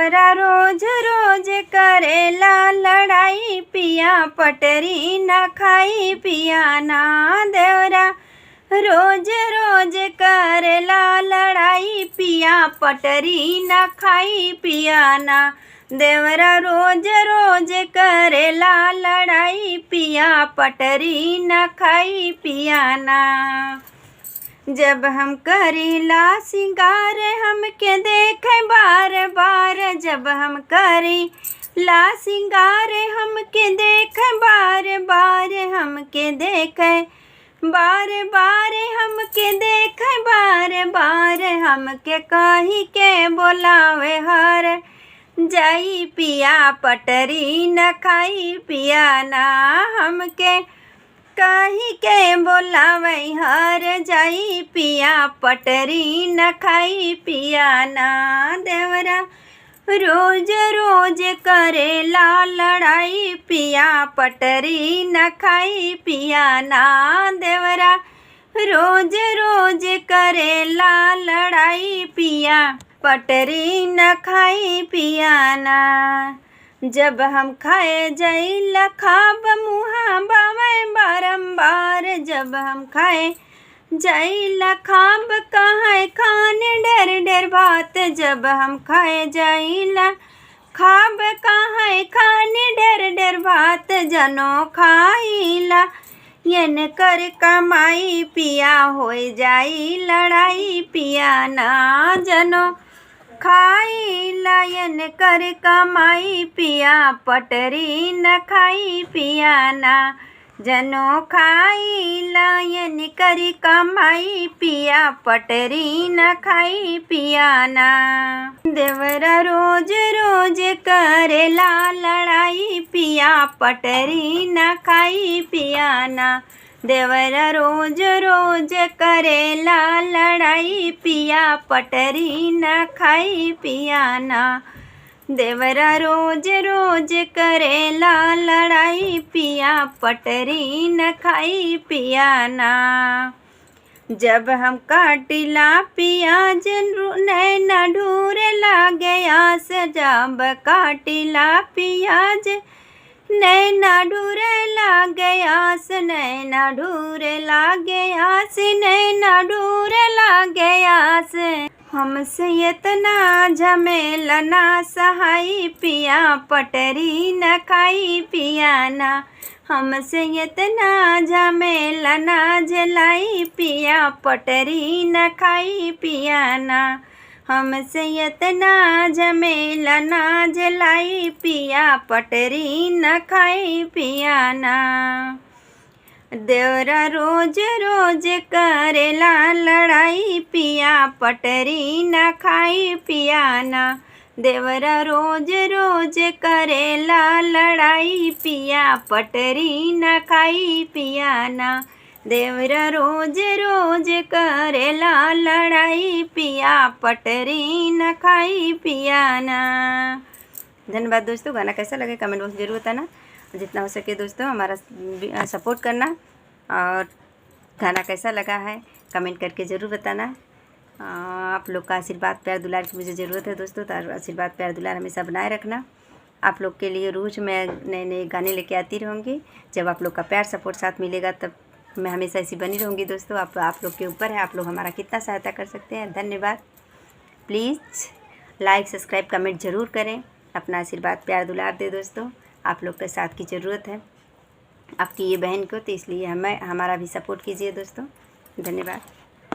देवरा रोज रोज करेला लड़ाई, पिया पटरी न खाई पिया ना। देवरा रोज रोज करेला लड़ाई, पिया पटरी न खाई पिया ना। देवरा रोज रोज करेला लड़ाई, पिया पटरी न खाई पिया ना। जब हम करीला सिंगार हमके देखे बार बार, जब हम करीला सिंगार हमके देखे बार बार, हमके देखे बार बार, हमके देखे बार बार, हमके कही के बोलावे हर जाई, पिया पटरी न खाई पिया ना। हमके कही के बोलावे हर जाई, पिया पटरी न खाई पिया ना। देवरा रोज रोज करेला लड़ाई, पिया पटरी न खाई पिया ना। देवरा रोज रोज करेला लड़ाई, पिया पटरी न खाई पिया ना। जब हम खाए जाइला खाब मुहा बावे बारंबार, जब हम खाए जाइला खाब कहाँ खाने डर डर बात, जब हम खाए जाइला खाब कहाँ खाने डर डर बात। जनो खाइला यन कर कमाई, पिया होए जाई लड़ाई पिया ना। जनो खाइला यन कर कमाई, पिया पटरी न खाई पिया ना। जनो खाइला यन कर कमाई, पिया पटरी न खाई पिया ना। देवरा रोज रोज करेला लड़ाई, पिया पटरी न खाई पिया ना। देवरा रोज रोज करेला लड़ाई, पिया पटरी न खाई पिया ना। देवरा रोज रोज करेला लड़ाई, पिया पटरी न खाई पिया ना। जब हम काटिला पियाज नैना ढूर लागे आस, जब काटिला पियाज नैना ढूरे लागे आस, नैना ढूरे लागे आस, नैना ढूरे लागे आस। हमसे इतना झमेला ना सहाई, पिया पटरी न खाई पिया ना। हमसे इतना झमेला ना झेलाई, पिया पटरी न खाई पिया ना। हमसे इतना झमेला ना झेलाई, पिया पटरी न खाई पिया ना। देवरा रोज रोज करेला लड़ाई, पिया पटरी न खाई पिया ना। देवरा रोज रोज करेला लड़ाई, पिया पटरी न खाई पिया ना। देवरा रोज रोज करेला लड़ाई, पिया पटरी न खाई पिया ना। धन्यवाद दोस्तों। गाना कैसा लगे कमेंट बॉक्स जरूर बताना। जितना हो सके दोस्तों हमारा सपोर्ट करना, और गाना कैसा लगा है कमेंट करके ज़रूर बताना। आप लोग का आशीर्वाद प्यार दुलार की मुझे ज़रूरत है दोस्तों, तो आशीर्वाद प्यार दुलार हमेशा बनाए रखना। आप लोग के लिए रोज़ मैं नए नए गाने लेके आती रहूँगी। जब आप लोग का प्यार सपोर्ट साथ मिलेगा तब मैं हमेशा ऐसी बनी रहूँगी दोस्तों। आप लोग के ऊपर है, आप लोग हमारा कितना सहायता कर सकते हैं। धन्यवाद। प्लीज़ लाइक सब्सक्राइब कमेंट ज़रूर करें, अपना आशीर्वाद प्यार दुलार दे दोस्तों। आप लोग के साथ की ज़रूरत है आपकी ये बहन को, तो इसलिए हमारा भी सपोर्ट कीजिए दोस्तों। धन्यवाद।